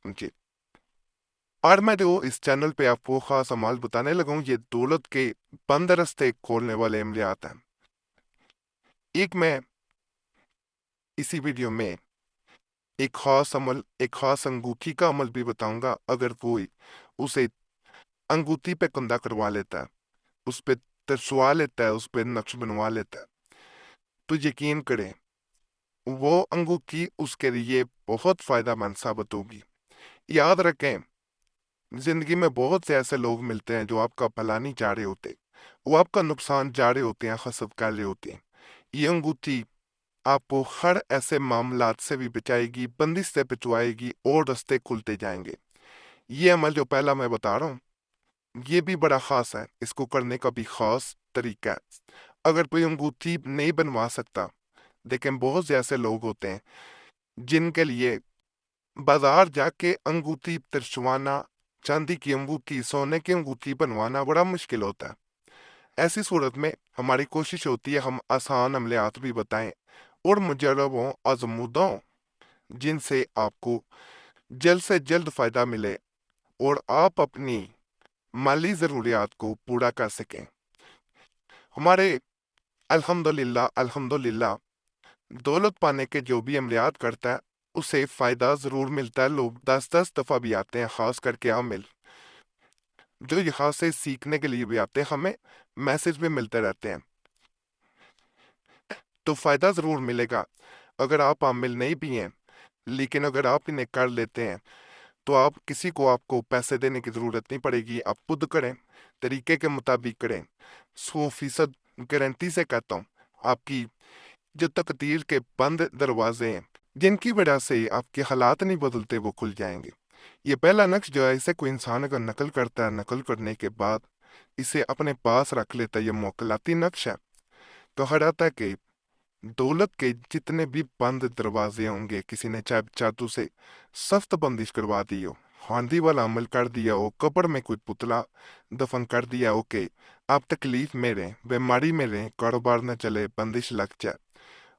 जी। और मैं जो इस चैनल पे आपको खास अमाल बताने लगा हूँ, ये दौलत के बंद रस्ते खोलने वाले अमलियात हैं। एक मैं इसी वीडियो में एक खास अमल, एक खास अंगूठी का अमल भी बताऊंगा। अगर कोई उसे अंगूठी पे कंधा करवा लेता है, उस पे तरसवा लेता है, उस पे नक्श बनवा लेता है, तो यकीन करें वो अंगूठी उसके लिए बहुत फायदेमंद साबित होगी। याद रखें, जिंदगी में बहुत से ऐसे लोग मिलते हैं जो आपका भला नहीं चाह रहे होते, वो आपका नुकसान चाह रहे होते हैं, हसद कर रहे होते हैं। ये अंगूठी आपको हर ऐसे मामलात से भी बचाएगी, बंदिश से बचवाएगी और रास्ते खुलते जाएंगे। ये अमल जो पहला मैं बता रहा हूँ, ये भी बड़ा खास है, इसको करने का भी खास तरीका है। अगर कोई अंगूठी नहीं बनवा सकता, लेकिन बहुत से ऐसे लोग होते हैं जिनके लिए बाजार जाके अंगूठी तरसवाना, चांदी की अंगूठी, सोने की अंगूठी बनवाना बड़ा मुश्किल होता है। ऐसी सूरत में हमारी कोशिश होती है हम आसान अमलियात भी बताएं और मुजरबों, आजमूदों, जिनसे आपको जल्द से जल्द फायदा मिले और आप अपनी माली जरूरियात को पूरा कर सकें। हमारे अल्हम्दुलिल्लाह अल्हम्दुलिल्लाह दौलत पाने के जो भी अमलियात करता है उसे फायदा जरूर मिलता है। लोग 10-10 दफा भी आते हैं, खास करके आमिल जो यहाँ से सीखने के लिए भी आते हैं, हमें मैसेज भी मिलते रहते हैं। तो फायदा जरूर मिलेगा। अगर आप आमिल नहीं भी हैं, लेकिन अगर आप इन्हें कर लेते हैं तो आप किसी को आपको पैसे देने की जरूरत नहीं पड़ेगी। आप खुद करें, तरीके के मुताबिक करें। 100% गारंटी से कहता हूँ, आपकी जो तकदीर के बंद दरवाजे हैं जिनकी वजह से आपके हालात नहीं बदलते, वो खुल जाएंगे। ये पहला नक्श जो है, इसे कोई इंसान अगर नकल करता है, नकल करने के बाद इसे अपने पास रख लेता है, ये मोकलाती नक्श है, तो हराता कि दौलत के जितने भी बंद दरवाजे होंगे, किसी ने चाहे जादू से सख्त बंदिश करवा दी हो, आंधी वाला अमल कर दिया हो, कब्र में कोई पुतला दफन कर दिया हो कि आप तकलीफ में रहें, बीमारी में रहें, कारोबार न चले, बंदिश लग जाए,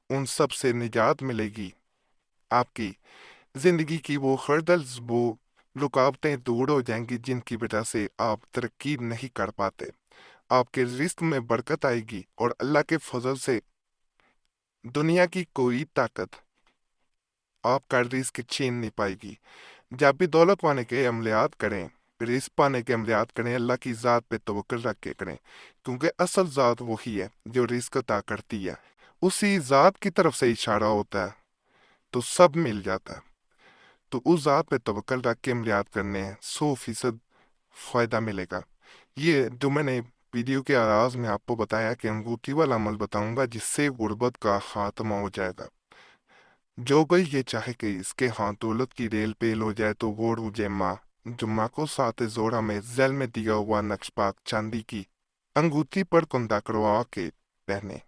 उन सब से निजात मिलेगी। आपकी जिंदगी की वो हर्डल्स, वो रुकावटें दूर हो जाएंगी जिनकी वजह से आप तरक्की नहीं कर पाते। आपके रिस्क में बरकत आएगी और अल्लाह के फजल से दुनिया की कोई ताकत आपका रिस्क छीन नहीं पाएगी। जब भी दौलत पाने के अमलियात करें, रिस्क पाने के अमलियात करें, अल्लाह की ज़ात पे तवक्कुल रख के करें, क्योंकि असल ज़ात वही है जो रिस्क अता करती है। उसी ज़ात की तरफ से इशारा होता है तो सब मिल जाता है। तो उस ज़ात पे तवक्कुल रख के अमलियात करने हैं, 100% फ़ायदा मिलेगा। ये जो मैंने वीडियो के आगाज में आपको बताया कि अंगूठी वाला अमल बताऊंगा जिससे गुर्बत का खात्मा हो जाएगा। जो कोई ये चाहे कि इसके हाथ दौलत की रेल पेल हो जाए तो वो जुम्मा जुम्मा को साथ जोड़ा में जेल में दिया हुआ नक्शपाक चांदी की अंगूठी पर कुंदा करवा के पहने।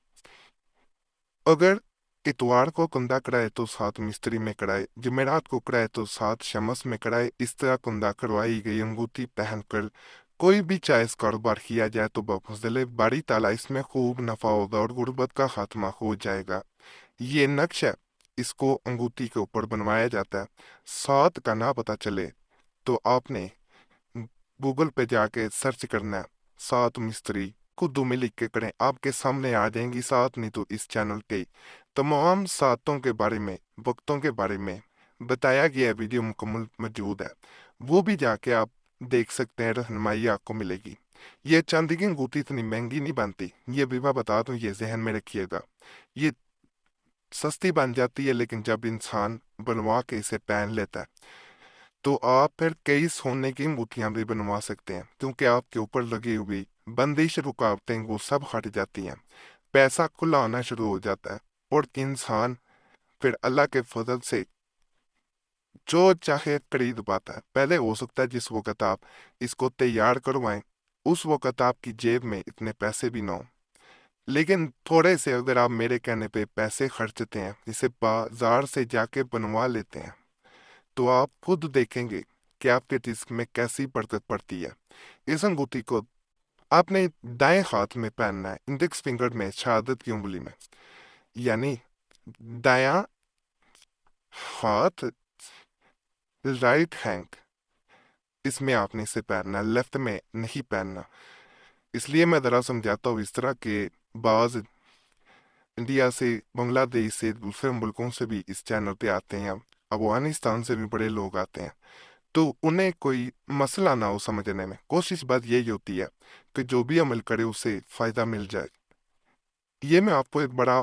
अगर इतवार को कुंदा कराए तो साथ मिस्त्री में कराए, जुमेरात को कराए तो साथ शमस में कराए। इस तरह कुंदा करवाई गई अंगूठी पहनकर कोई भी जायज कारोबार किया जाए तो बफजले बारी ताला इसमें खूब नफा होगा और गुर्बत का खात्मा हो जाएगा। ये नक्श है, इसको अंगूठी के ऊपर बनवाया जाता है। सात का ना पता चले तो आपने गूगल पे जाके सर्च करना है, सात मिस्त्री, खुद में लिख के करें, आपके सामने आ जाएंगी सात। नहीं तो इस चैनल के तमाम सातों के बारे में, वक्तों के बारे में बताया गया वीडियो मुकम्मल मौजूद है, वो भी जाके आप देख सकते हैं, रहनुमाई आपको मिलेगी। ये चांदी की अंगूठी इतनी महंगी नहीं बनती, ये भी मैं बता दूं, ये जहन में रखिएगा। ये सस्ती बन जाती है, लेकिन जब इंसान बनवा के इसे पहन लेता है तो आप फिर कई सोने की अंगूठियां भी बनवा सकते हैं, क्योंकि आपके ऊपर लगी हुई बंदिश रुकावटें वो सब हट जाती हैं, पैसा खुला आना शुरू हो जाता है और इंसान फिर अल्लाह के फजल से जो चाहे खरीद पाता है। पहले हो सकता है जिस वक्त आप इसको तैयार करवाएं उस वक्त आपकी जेब में इतने पैसे भी ना हो, लेकिन थोड़े से अगर आप मेरे कहने पे पैसे खर्चते हैं, इसे बाजार से जाके बनवा लेते हैं, तो आप खुद देखेंगे कि आपके जिस्म में कैसी बरकत पड़ती है। इस अंगूठी को आपने दाएं हाथ में पहनना है, इंडेक्स फिंगर में, शहादत की उंगली में, यानी दायां हाथ राइट हैंड इसमें आपने इसे पहनना, लेफ्ट में नहीं पहनना। इसलिए मैं ज़रा समझाता हूँ इस तरह के बाज इंडिया से, बांग्लादेश से, दूसरे मुल्कों से भी इस चैनल पे आते हैं, अफगानिस्तान से भी बड़े लोग आते हैं, तो उन्हें कोई मसला ना हो समझने में। कोशिश बात यही होती है कि जो भी अमल करे उसे फ़ायदा मिल जाए। ये मैं आपको एक बड़ा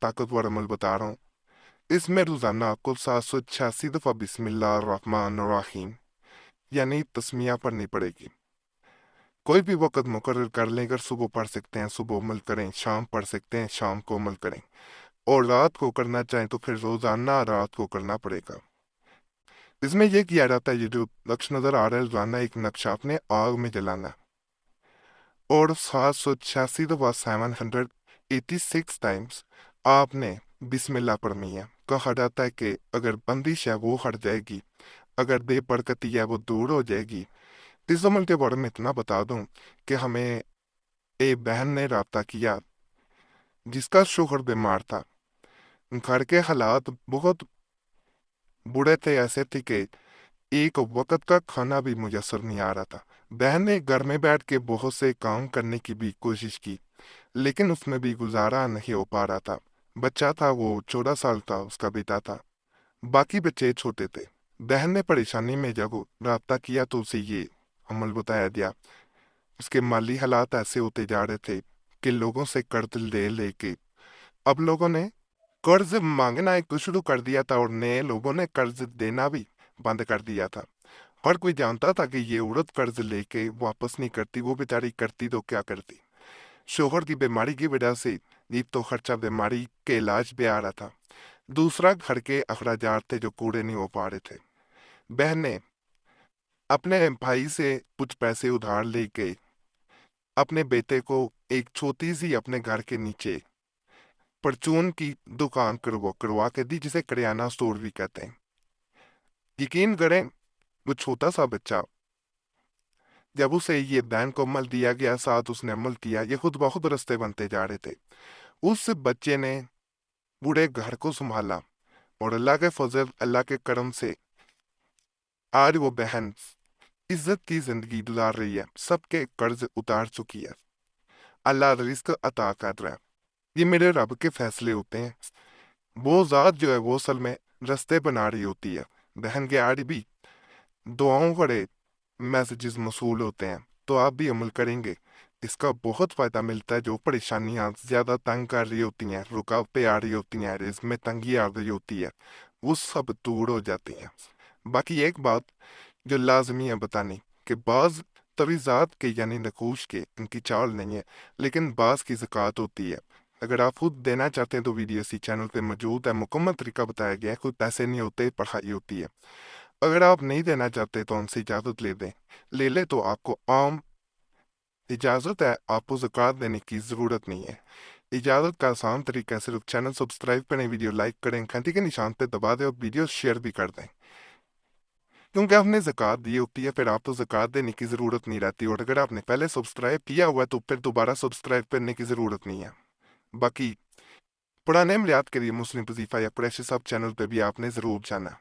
ताकतवर अमल बता रहा हूँ। इसमें रोज़ाना आपको 786 दफ़ा बिस्मिल्लाह रहमान रहीम यानी तस्मिया पढ़नी पड़ेगी। कोई भी वक़्त मुकर्रर कर लें, अगर सुबह पढ़ सकते हैं सुबह अमल करें, शाम पढ़ सकते हैं शाम को अमल करें, और रात को करना चाहें तो फिर रोज़ाना रात को करना पड़ेगा। इसमें यह किया जाता है, ये जो नक्श नज़र आ रहा है, रोज़ाना एक नक्शा आपने आग में जलाना, और 786 दफ़ा 786 टाइम्स आपने बिस्मिल्लाह पढ़नी है। कहा जाता है कि अगर बंदिश है वो हट जाएगी, अगर बेबरकती है वो दूर हो जाएगी। इस अमल के बारे में इतना बता दूं कि हमें एक बहन ने रब्ता किया जिसका शोहर बीमार था। घर के हालात बहुत बुरे थे, ऐसे थे कि एक वक्त का खाना भी मुयसर नहीं आ रहा था। बहन ने घर में बैठ के बहुत से काम करने की भी कोशिश की, लेकिन उसमें भी गुजारा नहीं हो पा रहा था। बच्चा था, वो 14 साल का उसका बेटा था, बाकी बच्चे छोटे थे। बहन ने परेशानी में जब रब्ता किया तो उसे ये अमल बताया गया। उसके माली हालात ऐसे होते जा रहे थे कि लोगों से कर्ज ले लेके अब लोगों ने कर्ज मांगना एक शुरू कर दिया था, और नए लोगों ने कर्ज देना भी बंद कर दिया था। हर कोई जानता था कि ये औरत कर्ज लेके वापस नहीं करती, वो बेचारी करती तो क्या करती। शोहर की बीमारी की वजह से एक तो खर्चा बीमारी के इलाज पे आ रहा था, दूसरा घर के अखराजात थे जो पूरे नहीं हो पा रहे थे। बहन ने अपने भाई से कुछ पैसे उधार लेके अपने बेटे को एक छोटी सी अपने घर के नीचे परचून की दुकान करवा के दी, जिसे करियाना स्टोर भी कहते हैं। यकीन करें, वो छोटा सा बच्चा, जब उसे ये बैन को अमल दिया गया, साथ उसने अमल किया, ये खुद बहुत रस्ते बनते जा रहे थे। उस बच्चे ने बूढ़े घर को संभाला, और अल्लाह के फजल, अल्लाह के करम से आज वो बहन इज्जत की जिंदगी गुजार रही है, सबके कर्ज उतार चुकी है, अल्लाह रिस्क अता कर रहा है। ये मेरे रब के फैसले होते हैं। वो जात जो है वो असल में रस्ते बना रही होती है। बहन के आज भी दुआओं बड़े मैसेजेस मसूल होते हैं, तो आप भी अमल करेंगे, इसका बहुत फ़ायदा मिलता है। जो परेशानियाँ ज़्यादा तंग कर रही होती हैं, रुकावटें आ रही होती हैं, इसमें तंगी आ रही होती है, वो सब दूर हो जाती हैं। बाकी एक बात जो लाजमी है बतानी, कि बाज़ तवीज़ात के यानी नकूश के इनकी चाल नहीं है, लेकिन बाज़ की ज़कात होती है। अगर आप खुद देना चाहते हैं तो वीडियो इसी चैनल पे मौजूद है, मुकम्मल तरीका बताया गया है, कोई पैसे नहीं होते, पढ़ाई होती है। अगर आप नहीं देना चाहते तो हमसे इजाज़त ले दें, ले ले तो आपको आम इजाज़त है, आपको ज़कात देने की ज़रूरत नहीं है। इजाज़त का आसान तरीका है, सिर्फ चैनल सब्सक्राइब करें, वीडियो लाइक करें, घंटी के निशान पे दबा दें, और वीडियो शेयर भी कर दें। क्योंकि आपने ज़कात दी होती है, फिर आपको ज़कात देने की ज़रूरत नहीं रहती, और अगर आपने पहले सब्सक्राइब किया हुआ है तो फिर दोबारा सब्सक्राइब करने की ज़रूरत नहीं है। बाकी पुराने अमलियात के लिए मुस्लिम वजीफ़ा या कुरैशी साहब चैनल पे भी आपने ज़रूर जाना।